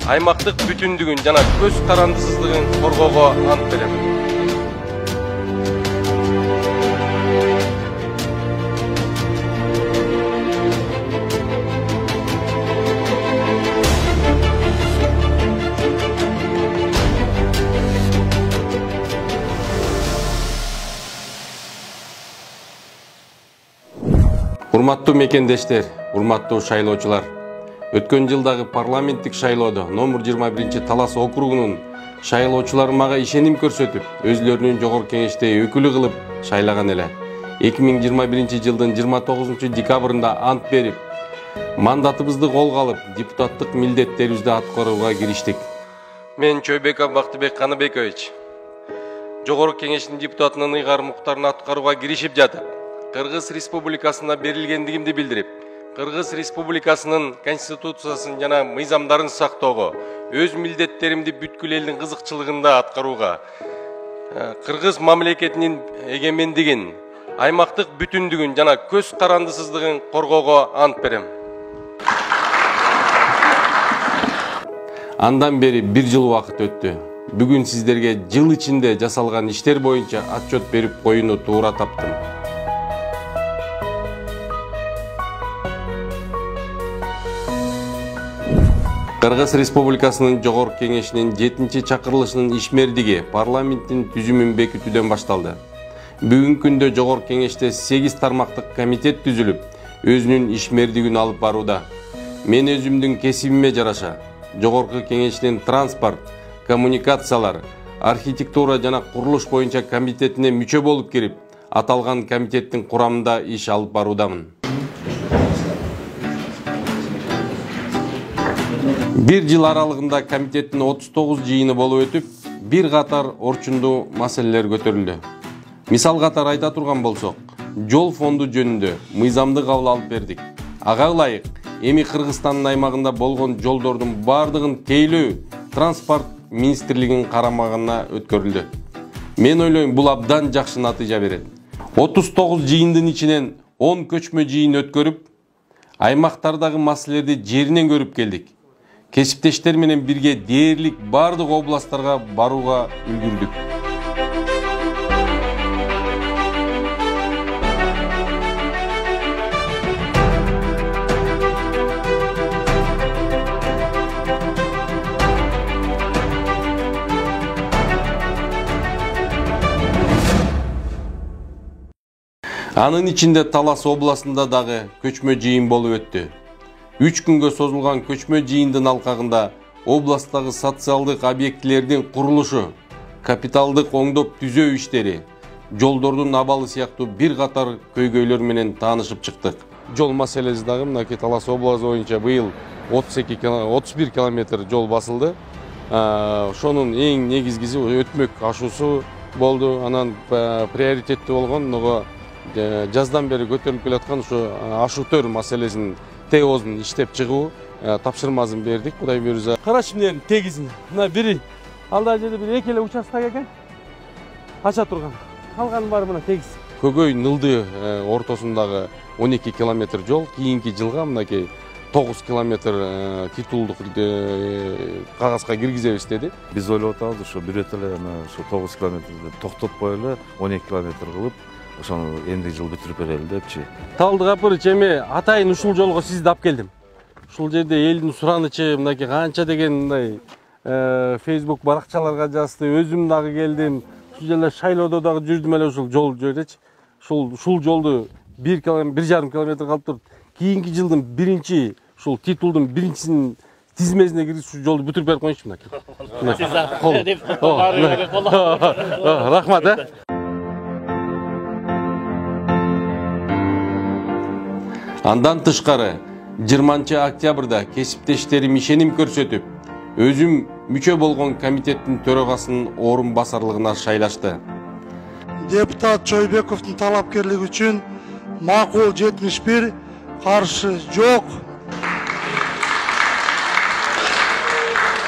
аймактык бүтүндүгүн жана көз карандысыздыгын коргоого ант берем. Урматтуу мекендештер, урматтуу шайлоочулар. Өткөн жылдагы парламенттик шайлоодо номер 21 Талас округунун шайлоочулары мага ишеним көрсөтүп, өзлөрүнүн жогорку кеңеште өкүлү кылып шайлаган эле. 2021 жылдын 29 декабрында ант берип, мандатыбызды колго алып, депутаттык милдеттерибизди аткарууга кириштик. Мен Чойбеков Бактыбек Каныбекович, жогорку кеңештин депутатынын ыйгар муктарын аткарууга киришип жатып, Кыргыз Республикасына берилгендигимди билдирип, Кыргыз Республикасынын конституциясын жана мыйзамдарын сактоого, өз милдеттеримди бүткүл элдин кызыкчылыгында аткарууга, Кыргыз мамлекетинин эгемендигин, аймактык бүтүндүгүн жана көз карандысыздыгын коргоого ант берем. Андан бери 1 жыл убакыт өттү. Бүгүн сиздерге жыл ичинде жасалган иштер боюнча отчет берип коюуну туура таптым. Кыргыз Республикасынын жогорку кеңешинин 7-чакырылышынын ишмердиги парламенттин түзүмүн бекитүүдөн башталды. Бүгүнкү күндө жогорку кеңеште 8 тармактык комитет түзүлүп, өзүнүн ишмердигин алып барууда. Мен өзүмдүн кесибиме жараша жогорку кеңештин транспорт, коммуникациялар, архитектура жана курулуш боюнча комитетине мүчө болуп кирип, аталган комитеттин курамында иш алып баруудамын. Bir жыл аралыгында комитеттин 39 жыйыны болуп өтүп, бир катар орчундуу маселелер көтөрүлдү. Мисал катары айта турган болсок, жол фонду жөнүндө мыйзамды кабыл алып бердик. Ага ылайык, эми Кыргызстандын аймагында болгон жолдордун бардыгын тейлөө транспорт министрлигинин карамагына өткөрүлдү. Мен ойлойм, бул абдан жакшы натыйжа берет. 39 жыйындын ичинен 10 көчмө жыйын өткөрүп, аймактардагы маселелерди жеринен көрүп келдик. Кесиптештер менен бирге дээрлик бардык областтарга барууга үлгүрдүк. Анын ичинде Талас областында дагы көчмө жыйын болуп өттү. 3 күнгө созулган көчмө жыйындын алкагында областтагы социалдык объектилердин курулушу, капиталдык оңдоп түзөө иштери, жолдордун абалы сыяктуу бир катар көйгөйлөр менен таанышып чыктык. Жол маселеси дагы мынакей Талас областы боюнча быйыл 31 километр жол басылды. Ошонун эң негизгиси өтмөк ашуусу болду. Анан приоритеттүү болгон жаздан бери көтөрүлүп келаткан ушу ашуутөр маселесин ТЭОзун иштеп чыгуу тапшырмасын бердик. Кудай буйрса. Карач эмнелердин тегизин. Мына бири алда жерде бир эки эле участок экен. Ача турган. Калганын баары мына тегиз. Көгөй Нылды ортосундагы 12 километр жол кийинки жылга мынакей 9 километр титулдук кагазга киргизебиз деди. Биз ойлоп атабыз, ошо бирөт эле ошо 9 километрди токтотпой эле 12 километр кылып, ошону энди жыл бүтүрүп берели депчи. Талдык апырыч, эми атайын ушул жолго сизди алып келдим. Ушул жерде элдин суранычы мынакей канча деген мындай Facebook баракчаларга жазды, өзүм дагы келдим. Ушул жерде шайлоодо дагы жүрдүм эле ушул жол жердечи. Ушул жолду 1,5 километр калып туруп, кийинки жылдын биринчи ушул титулдун биринчисинин тизмесине кирип ушул жолду бүтүрүп берип коюңузчу мынакей. Рахмат. Андан тышкары 20 октябрда кесиптештерим ишеним көрсөтүп, өзүм мүчө болгон комитеттин төрагасынын орун басарлыгына шайлашты. Депутат Чойбековдун талапкерлиги үчүн макул 71, каршы жок.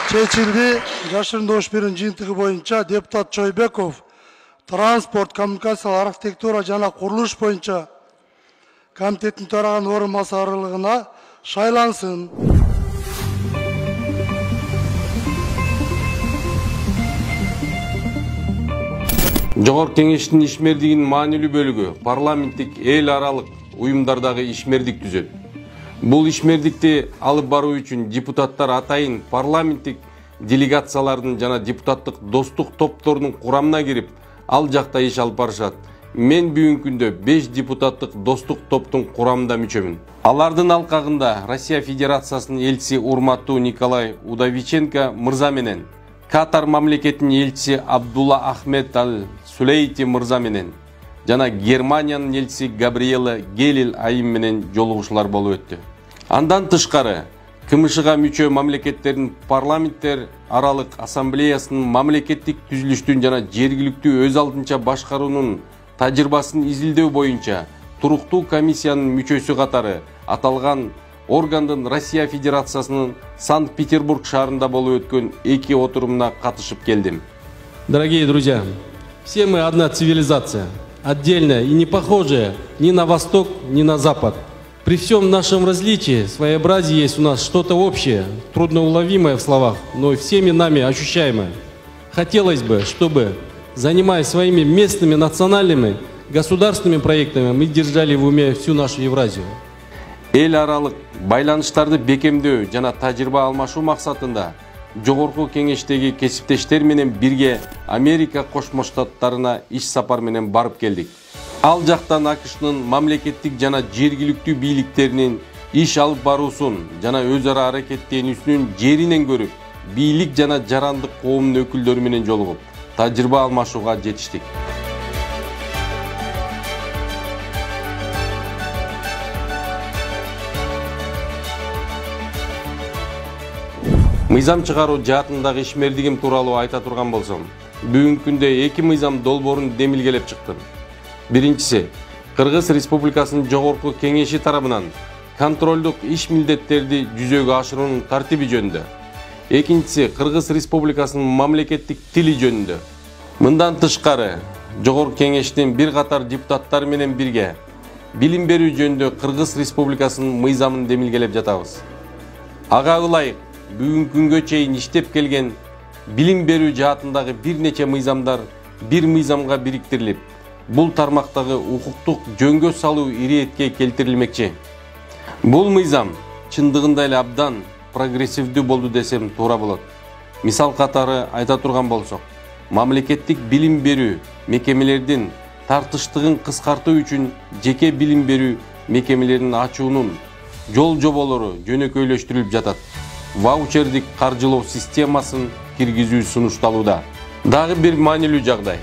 Чечилди. Жашырындош берүүнүн жыйынтыгы боюнча депутат Чойбеков транспорт, коммуникациялар, архитектура жана курулуш боюнча комитеттин төрагасынын орун басарлыгына шайлансын. Жогорку Кеңештин ишмердигинин маанилүү бөлүгү парламенттик эл аралык уюмдардагы ишмердик түзөт. Бул ишмердикти алып баруу үчүн депутаттар атайын парламенттик делегациялардын жана депутаттык достук топторунун курамына кирип, ал жакта иш алып барышат. Мен бүгүнкү күндө 5 депутаттык достук топтун курамында мүчөмүн. Алардын алкагында Россия Федерациясынын элчиси урматтуу Николай Удовиченко мырза менен, Катар мамлекетинин элчиси Абдулла Ахмед Аль-Сулейти мырза менен жана Германиянын элчиси Габриела Гелил айым менен жолугушуулар болуп өттү. Андан тышкары КМШга мүчө мамлекеттердин парламенттер аралык ассамблеясынын мамлекеттик түзүлүштүн жана жергиликтүү өз алдынча башкаруунун тажрыйбасын изилдөө боюнча туруктуу комиссиянын мүчөсү катары аталган органдын Россия Федерациясынын Санкт-Петербург шаарында болуп өткөн 2 отурумуна катышып келдим. Дорогие друзья, все мы одна цивилизация, отдельная и не похожая ни на Восток, ни на Запад. При всем нашем различии, своеобразии есть у нас что-то общее, трудноуловимое в словах, но и всеми нами ощущаемое. Хотелось бы, чтобы, занимаясь своими местными, национальными, государственными проектами, мы держали в уме всю нашу Евразию. Эл аралык байланыштарды бекемдөө жана тажрыйба алмашуу максатында Жогорку Кеңештеги кесиптештер менен бирге Америка Кошмо Штаттарына иш сапар менен барып келдик. Ал жактан АКШнын мамлекеттик жана жергиликтүү бийликтеринин иш алып баруусун жана өз ара аракеттенүүсүнүн жеринен көрүп, бийлик жана жарандык коомдун өкүлдөрү менен жолугуп, тажрыйба алмашууга жетиштик. Мыйзам чыгаруу жаатындагы ишмердигим тууралуу айта турган болсом, бүгүнкү күндө 2 мыйзам долбоорун демилгелеп чыктым. Биринчиси, Кыргыз Республикасынын Жогорку Кеңеши тарабынан контролдук иш милдеттерди жүзөгө ашыруунун тартиби жөнүндө. Экинчиси, Кыргыз Республикасынын мамлекеттик тили жөнүндө. Мындан тышкары, Жогорку Кеңештин бир катар депутаттары менен бирге билим берүү жөнүндө Кыргыз Республикасынын мыйзамын демилгелеп жатабыз. Ага ылайык бүгүнкү күнгө чейин иштеп келген билим берүү жаатындагы бир нече мыйзамдар бир мыйзамга бириктирилип, бул тармактагы укуктук жөнгө салуу иретке келтирилмекчи. Бул мыйзам чындыгында эле абдан прогрессивдүү болду десем туура болот. Мисал катары айта турган болсок, мамлекеттик билим берүү мекемелердин тартыштыгын кыскартуу үчүн жеке билим берүү мекемелерин ачуунун жол жоболору жөнөкөйлөштүрүлүп жатат. Ваучердик каржылоо системасын киргизүү сунушталууда. Дагы бир маанилүү жагдай.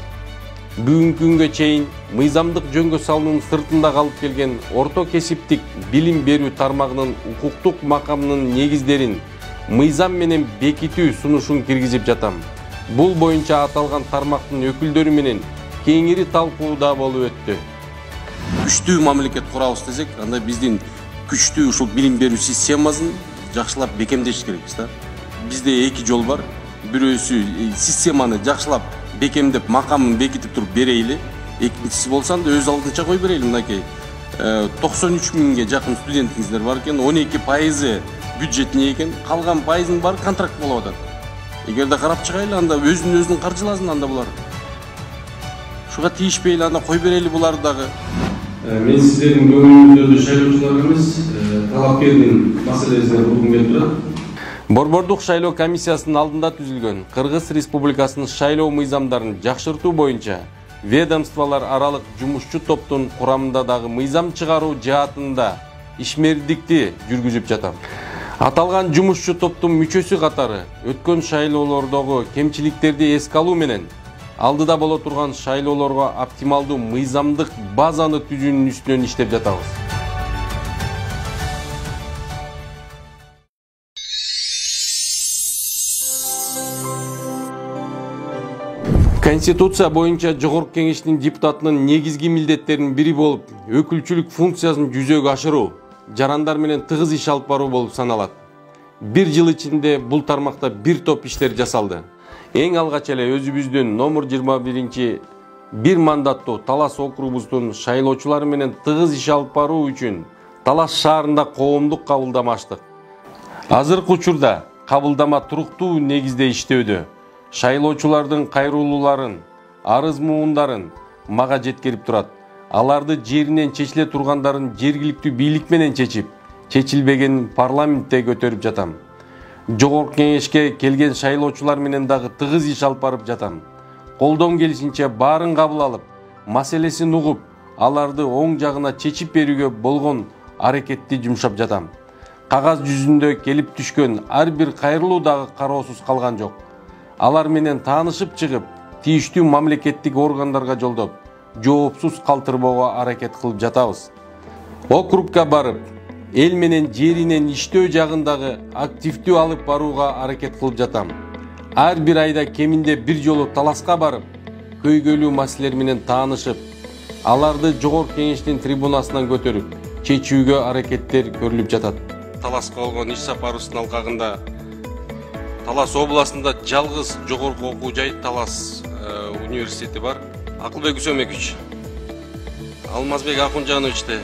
Бүгүнкү күнгө чейин мыйзамдык жөнгө салуунун сыртында калып келген орто кесиптик билим берүү тармагынын укуктук макамынын негиздерин мыйзам менен бекитүү сунушун киргизип жатам. Бул боюнча аталган тармактын өкүлдөрү менен кеңири талкууда болуп өттү. Күчтүү мамлекет курабыз десек, анда биздин күчтүү ушул билим берүү системасын жакшылап бекемдеш керекпиз да. Бизде 2 жол бар. Бирөөсү системаны жакшылап бекемдеп макамын бекитип туруп берейли. Экинчиси болсо анда өз алдынча кой берейли. Мынакей 93 миңге жакын студентиңиздер бар экен, 12% бюджетине экен, калган пайызын бары контракт болуп атат. Эгерде карап чыгайлы, анда өзүн каржыласын анда булар. Шуга тийишпейли, анда кой берейли буларды дагы. Мен сиздердин көңүлүңүздөгү шайлоочулар эмес, талапкердин маселесине бургум келип турат. Борбордук шайлоо комиссиясынын алдында түзүлгөн Кыргыз Республикасынын шайлоо мыйзамдарын жакшыртуу боюнча ведомстволор аралык жумушчу топтун курамында дагы мыйзам чыгаруу жаатында ишмердикти жүргүзүп жатам. Аталган жумушчу топтун мүчөсү катары өткөн шайлоолордогу кемчиликтерди эске алуу менен алдыда боло турган шайлоолорго оптималдуу мыйзамдык базаны түзүүнүн үстүнөн иштеп жатабыз. Конституция боюнча Жогорку Кеңештин депутатынын негизги милдеттеринин бири болуп, өкүлчүлүк функциясын жүзөгө ашыруу, жарандар менен тыгыз иш алып баруу болуп саналат. Бир жыл ичинде бул тармакта бир топ иштер жасалды. Эң алгач эле өзүбүздүн номер 21 бир мандаттуу Талас округубуздун шайлоочулары менен тыгыз иш алып баруу үчүн Талас шаарында коомдук кабылдама ачтык. Азыркы учурда кабылдама туруктуу негизде иштөөдө. Шайлоочулардын кайрылууларын арыз муундарын мага жеткирип турат. Аларды жеринен чечиле тургандарын жергиликтүү бийлик менен чечип, чечилбеген парламентте көтөрүп жатам. Жогорку кеңешке келген шайлоочулар менен дагы тыгыз иш алып барып жатам. Колдон келишинче баарын кабыл алып, маселесин угуп, аларды оң жагына чечип берүүгө болгон аракетти жумшап жатам. Кагаз жүзүндө келип түшкөн ар бир кайрылуу дагы кароосуз калган жок. Алар менен таанышып чыгып, тийиштүү мамлекеттик органдарга жолдоп, жоопсуз калтырбоого аракет кылып жатабыз. Округга барып, эл менен жеринен иштөө жагындагы активдүү алып барууга аракет кылып жатам. Ар бир айда кеминде бир жолу таласка барып, көйгөйлүү маселелер менен таанышып, аларды жогорку кеңештин трибунасынан көтөрүп, чечүүгө аракеттер көрүлүп жатат. Таласка болгон иш сапарыбыздын алкагында Талас областында жалгыз жогорку окуу жай Талас университети бар. Акылбек Үсөмекович, Алмазбек Акунжановичти,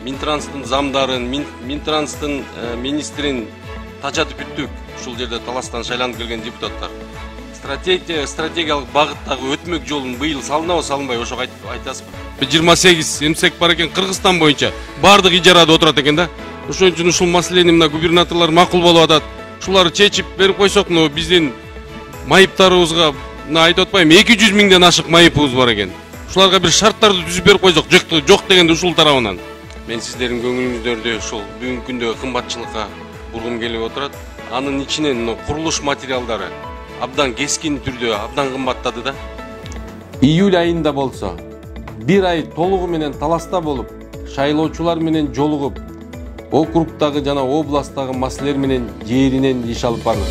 Минтранстын замдарын, Минтранстын министрин тачатып бүттүк. Ушул жерде Таластан шайланып келген депутаттар. Стратегиялык багыттагы өтмөк жолун быйыл салынабы, салынбай, ошого айтасызбы? 28 эмсек бар экен Кыргызстан боюнча. Бардык ижарада отурат экен да. Ошон үчүн ушул маселени мына губернаторлор макул болуп атат. Ушуларды чечип берип койсок, биздин майыптарыбызга айтып атпайм, 200 миңден ашык майыпыбыз бар экен. Ушуларга бир шарттарды түзүп берип койсок, жок дегенде ушул тарабынан. Мен сиздердин көңүлүңүздөрдү ушул бүгүнкү күндөгү кымбатчылыкка бургум келип отурат. Анын ичинен курулуш материалдары абдан кескин түрдө абдан кымбаттады да. Июль айында болсо, бир ай толугу менен Таласта болуп, шайлоочулар менен жолугуп, округдагы жана областтагы маселелер менен жеринен иш алып барды.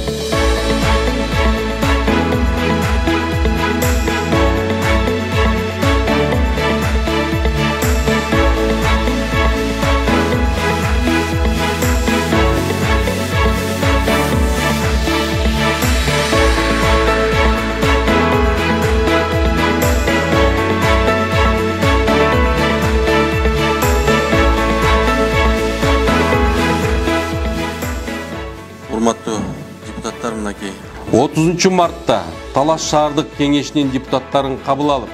Урматтуу депутаттар, мынакей 30 мартта Талас шаардык кеңешинин депутаттарын кабыл алып,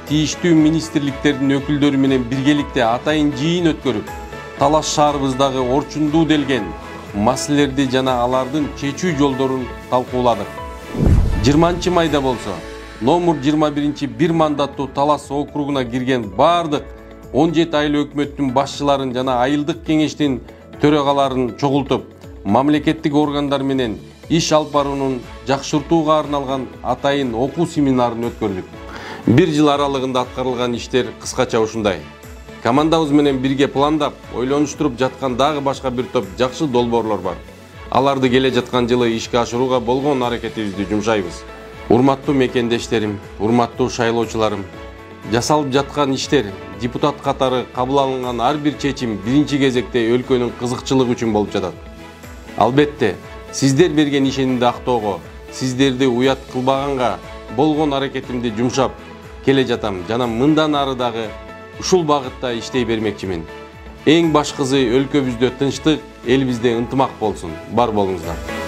тийиштүү министрликтердин өкүлдөрү менен биргеликте атайын жыйын өткөрүп, Талас шаарыбыздагы орчундуу делген маселелерди жана алардын чечүү жолдорун талкууладык. 20 майда болсо, номер 21 бир мандаттуу Талас округуна кирген бардык 17 айыл өкмөттүн башчыларын жана айылдык кеңештин төрагаларын чогултуп, мамлекеттик органдар менен иш алып баруунун жакшыртууга арналган атайын окуу семинарын өткөрдүк. Бир жыл аралыгында аткарылган иштер кыскача ушундай. Командабыз менен бирге пландап, ойлонуштуруп жаткан дагы башка бир топ жакшы долбоорлор бар. Аларды келе жаткан жылы ишке ашырууга болгон аракетибизди жумшайбыз. Урматтуу мекендештерим, урматтуу шайлоочуларым, жасалып жаткан иштер, депутат катары кабыл алынган ар бир чечим биринчи кезекте өлкөнүн кызыкчылыгы үчүн болуп жатат. Албетте, сиздер берген ишенимди актоого, сиздерди уят кылбаганга болгон аракетимди жумшап келе жатам жана мындан ары дагы ушул багытта иштей бермекчимин. Эң башкысы өлкөбүздө тынчтык, элибизде ынтымак болсун. Бар болуңуздар.